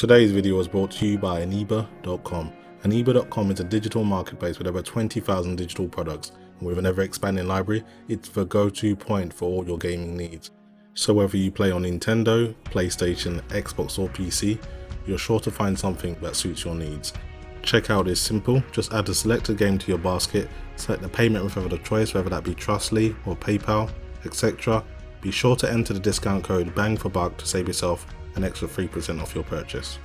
Today's video was brought to you by Aniba.com. Aniba.com is a digital marketplace with over 20,000 digital products, and with an ever-expanding library, it's the go-to point for all your gaming needs. So whether you play on Nintendo, PlayStation, Xbox or PC, you're sure to find something that suits your needs. Checkout is simple, just add a selected game to your basket, select the payment method of choice, whether that be Trustly or PayPal, etc. Be sure to enter the discount code BANG for buck to save yourself an extra 3% off your purchase.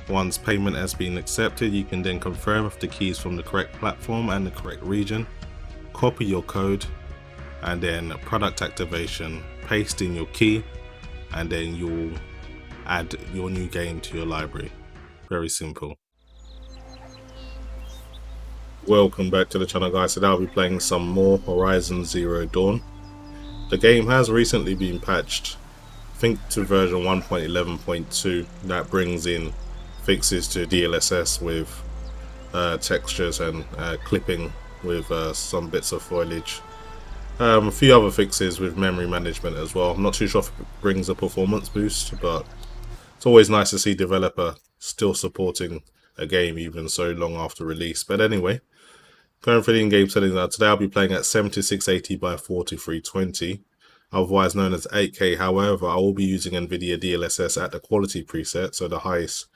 Once payment has been accepted, you can then confirm if the key is from the correct platform and the correct region, copy your code, and then product activation, paste in your key, and then you'll add your new game to your library. Very simple. Welcome back to the channel, guys. Today I'll be playing some more Horizon Zero Dawn. The game has recently been patched, I think to version 1.11.2, that brings in fixes to DLSS with textures and clipping with some bits of foliage. A few other fixes with memory management as well. I'm not too sure if it brings a performance boost, but it's always nice to see developer still supporting a game even so long after release. But anyway, going through the in-game settings now. Today I'll be playing at 7680 by 4320, otherwise known as 8K. However, I will be using NVIDIA DLSS at the quality preset, so the highest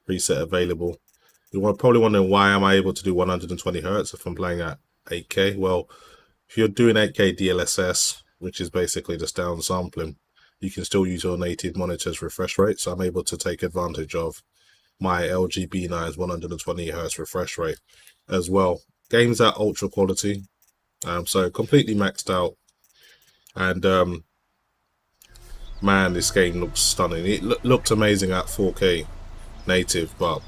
preset available. You're probably wondering, why am I able to do 120 Hz if I'm playing at 8K? Well, if you're doing 8K DLSS, which is basically just downsampling, you can still use your native monitor's refresh rate. So I'm able to take advantage of my LG B9's 120 Hz refresh rate as well. Game's at ultra quality, so completely maxed out. And man, this game looks stunning. It looked amazing at 4K native, but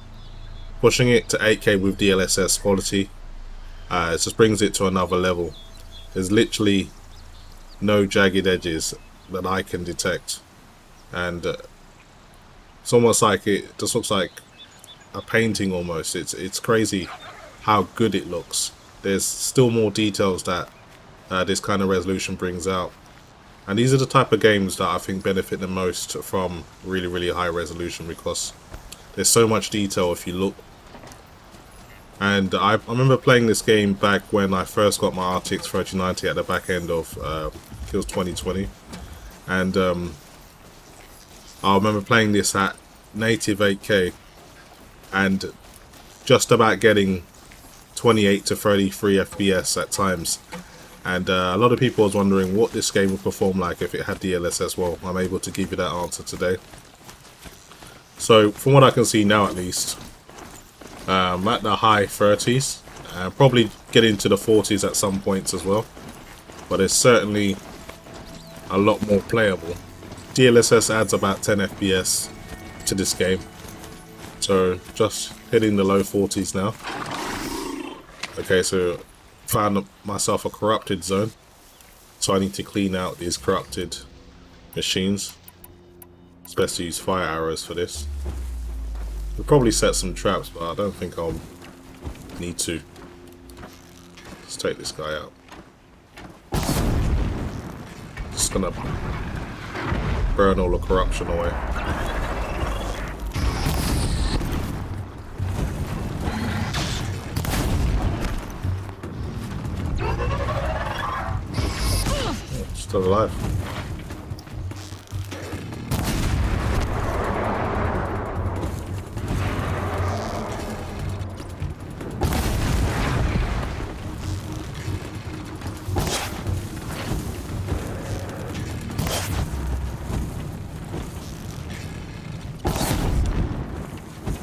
pushing it to 8K with DLSS quality, it just brings it to another level. There's literally no jagged edges that I can detect, and it's almost like it just looks like a painting almost. It's crazy how good it looks. There's still more details that this kind of resolution brings out, and these are the type of games that I think benefit the most from really high resolution, because there's so much detail if you look. And I remember playing this game back when I first got my RTX 3090 at the back end of it was 2020, and I remember playing this at native 8K and just about getting 28 to 33 FPS at times. And a lot of people was wondering what this game would perform like if it had DLSS. Well, I'm able to give you that answer today. So from what I can see now, at least, at the high 30s, probably get into the 40s at some points as well, but it's certainly a lot more playable. DLSS adds about 10 FPS to this game, so just hitting the low 40s now. Okay, so found myself a corrupted zone, so I need to clean out these corrupted machines. It's best to use fire arrows for this. We'll probably set some traps, but I don't think I'll need to. Let's take this guy out. Just gonna burn all the corruption away. Still alive.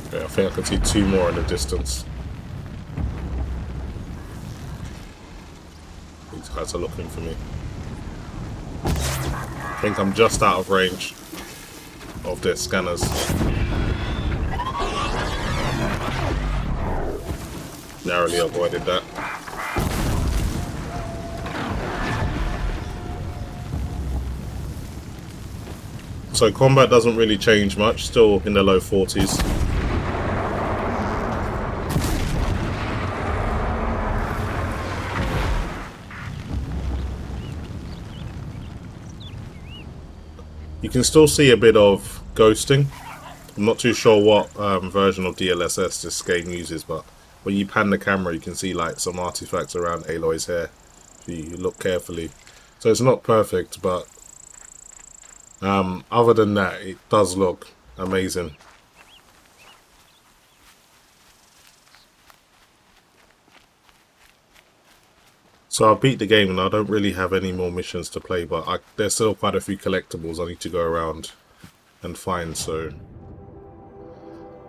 Okay, I think I can see two more in the distance. These guys are looking for me. I think I'm just out of range of their scanners. Narrowly avoided that. So combat doesn't really change much, still in the low 40s. You can still see a bit of ghosting I'm not too sure what version of DLSS this game uses, but when you pan the camera you can see like some artifacts around Aloy's hair if you look carefully. So it's not perfect, but other than that it does look amazing. So I beat the game and I don't really have any more missions to play, but there's still quite a few collectibles I need to go around and find. So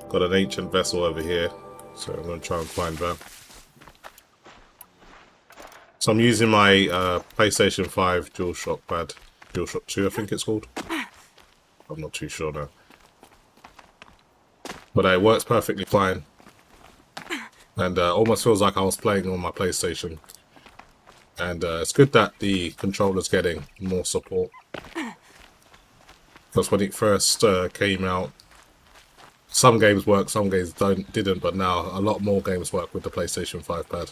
got an ancient vessel over here, so I'm going to try and find that. So I'm using my PlayStation 5 DualShock pad, DualShock 2 I think it's called. I'm not too sure now. But it works perfectly fine. And almost feels like I was playing on my PlayStation. And it's good that the controller's getting more support. Because when it first came out, some games work, some games didn't, but now a lot more games work with the PlayStation 5 pad.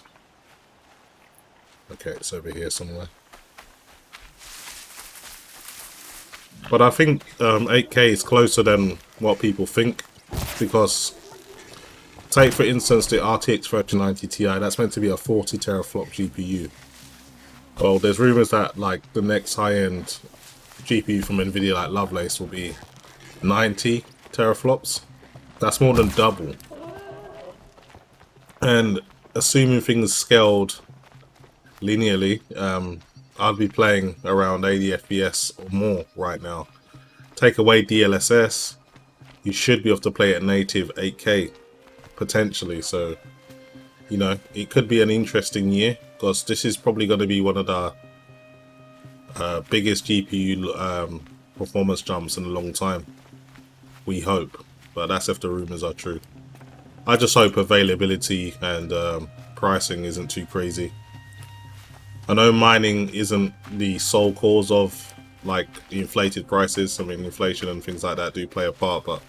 Okay, it's over here somewhere. But I think 8K is closer than what people think, because take for instance the RTX 3090 Ti, that's meant to be a 40 teraflop GPU. Well, there's rumors that like the next high-end GPU from NVIDIA, like Lovelace, will be 90 teraflops. That's more than double. And assuming things scaled linearly, I'd be playing around 80 FPS or more right now. Take away DLSS, you should be able to play at native 8K potentially. So, you know, it could be an interesting year, because this is probably going to be one of the biggest GPU performance jumps in a long time. We hope, but that's if the rumors are true. I just hope availability and pricing isn't too crazy. I know mining isn't the sole cause of like the inflated prices. I mean, inflation and things like that do play a part, but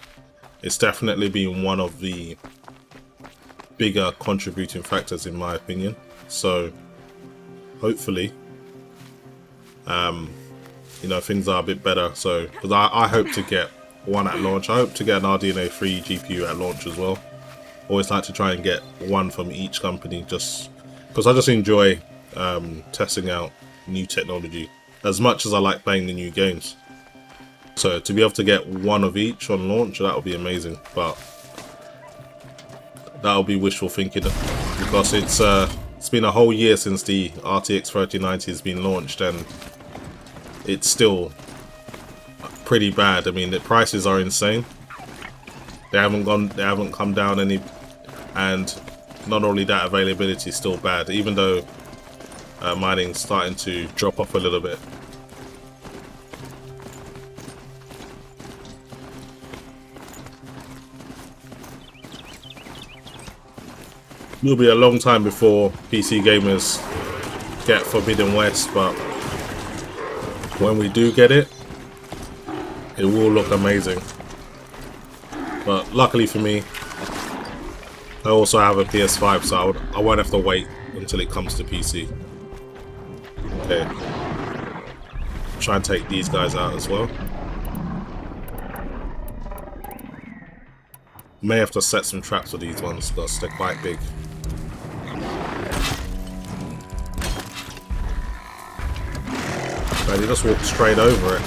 it's definitely been one of the bigger contributing factors in my opinion. So hopefully you know, things are a bit better. So because I hope to get one at launch. I hope to get an RDNA 3 GPU at launch as well. Always like to try and get one from each company, just because I just enjoy testing out new technology as much as I like playing the new games. So to be able to get one of each on launch, that would be amazing. But that'll be wishful thinking, because it's been a whole year since the RTX 3090 has been launched and it's still pretty bad. I mean, the prices are insane. They haven't come down any, and not only that, availability is still bad, even though mining's starting to drop off a little bit. It'll be a long time before PC gamers get Forbidden West, but when we do get it, it will look amazing. But luckily for me, I also have a PS5, so I won't have to wait until it comes to PC. Okay, try and take these guys out as well. May have to set some traps for these ones because they're quite big. But they just walk straight over it.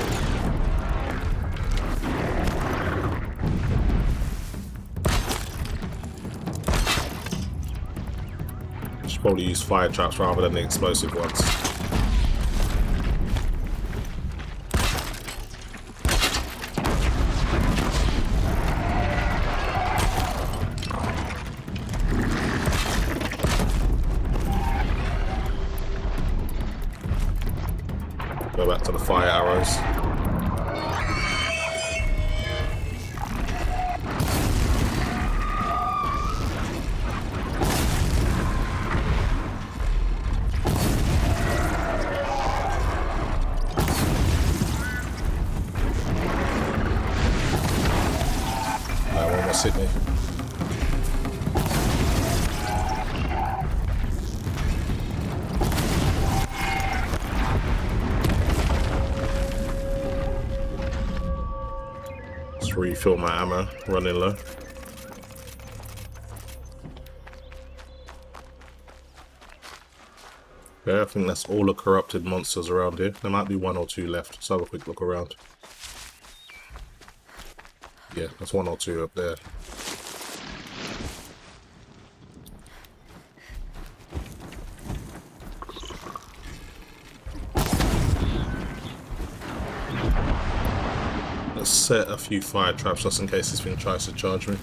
Should probably use fire traps rather than the explosive ones. Go back to the fire arrows. One more Sydney. refill my ammo, running low. Yeah, I think that's all the corrupted monsters around here. There might be one or two left. Let's have a quick look around. Yeah, there's one or two up there. Let's set a few fire traps just in case this thing tries to charge me.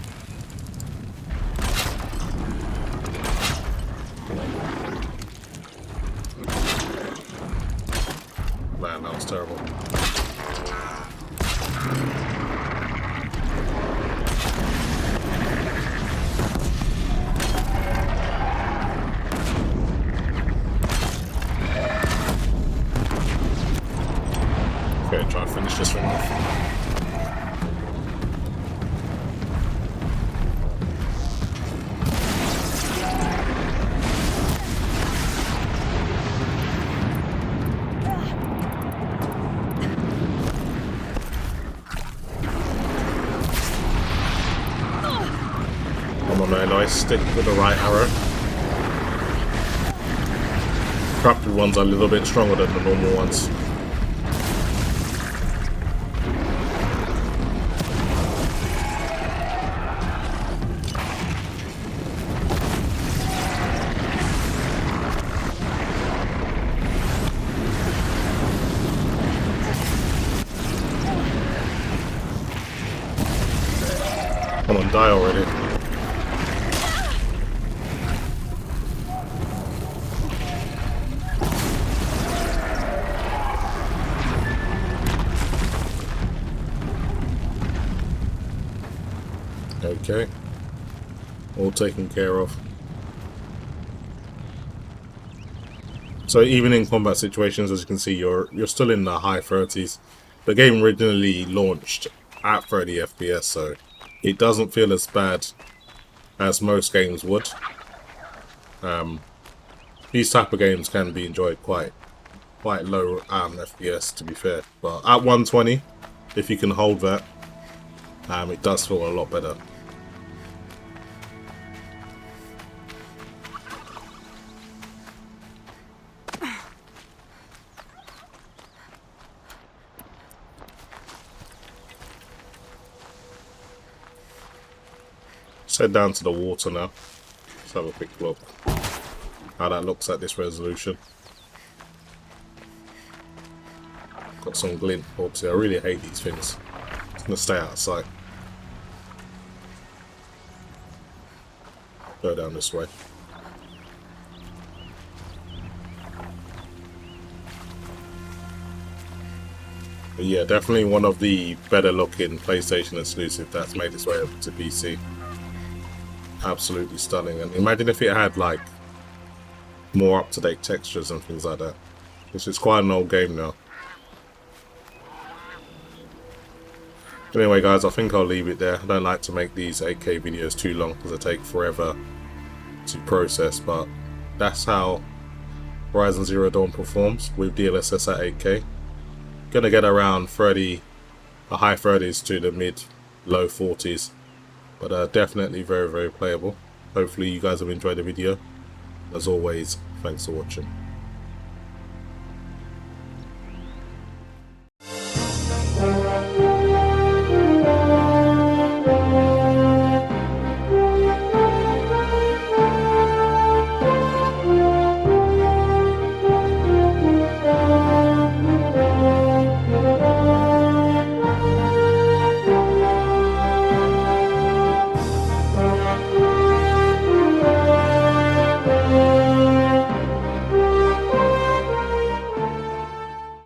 Man, that was terrible. Okay, try and finish this one off. Stick with the right arrow. Corrupted ones are a little bit stronger than the normal ones. Come on, die already. Okay, all taken care of. So even in combat situations, as you can see, you're still in the high 30s. The game originally launched at 30 FPS, so it doesn't feel as bad as most games would. These type of games can be enjoyed quite low FPS, to be fair. But at 120, if you can hold that, it does feel a lot better. Let's head down to the water now. Let's have a quick look how that looks at this resolution. Got some glint orbs here. I really hate these things. I'm gonna stay out of sight. Go down this way. But yeah, definitely one of the better looking PlayStation exclusive that's made its way over to PC. Absolutely stunning. And imagine if it had like more up-to-date textures and things like that. This is quite an old game now. Anyway guys, I think I'll leave it there. I don't like to make these 8K videos too long because they take forever to process, but that's how Horizon Zero Dawn performs with DLSS at 8K. Gonna get around 30, the high 30s to the mid-low 40s, but definitely very, very playable. Hopefully you guys have enjoyed the video. As always, thanks for watching.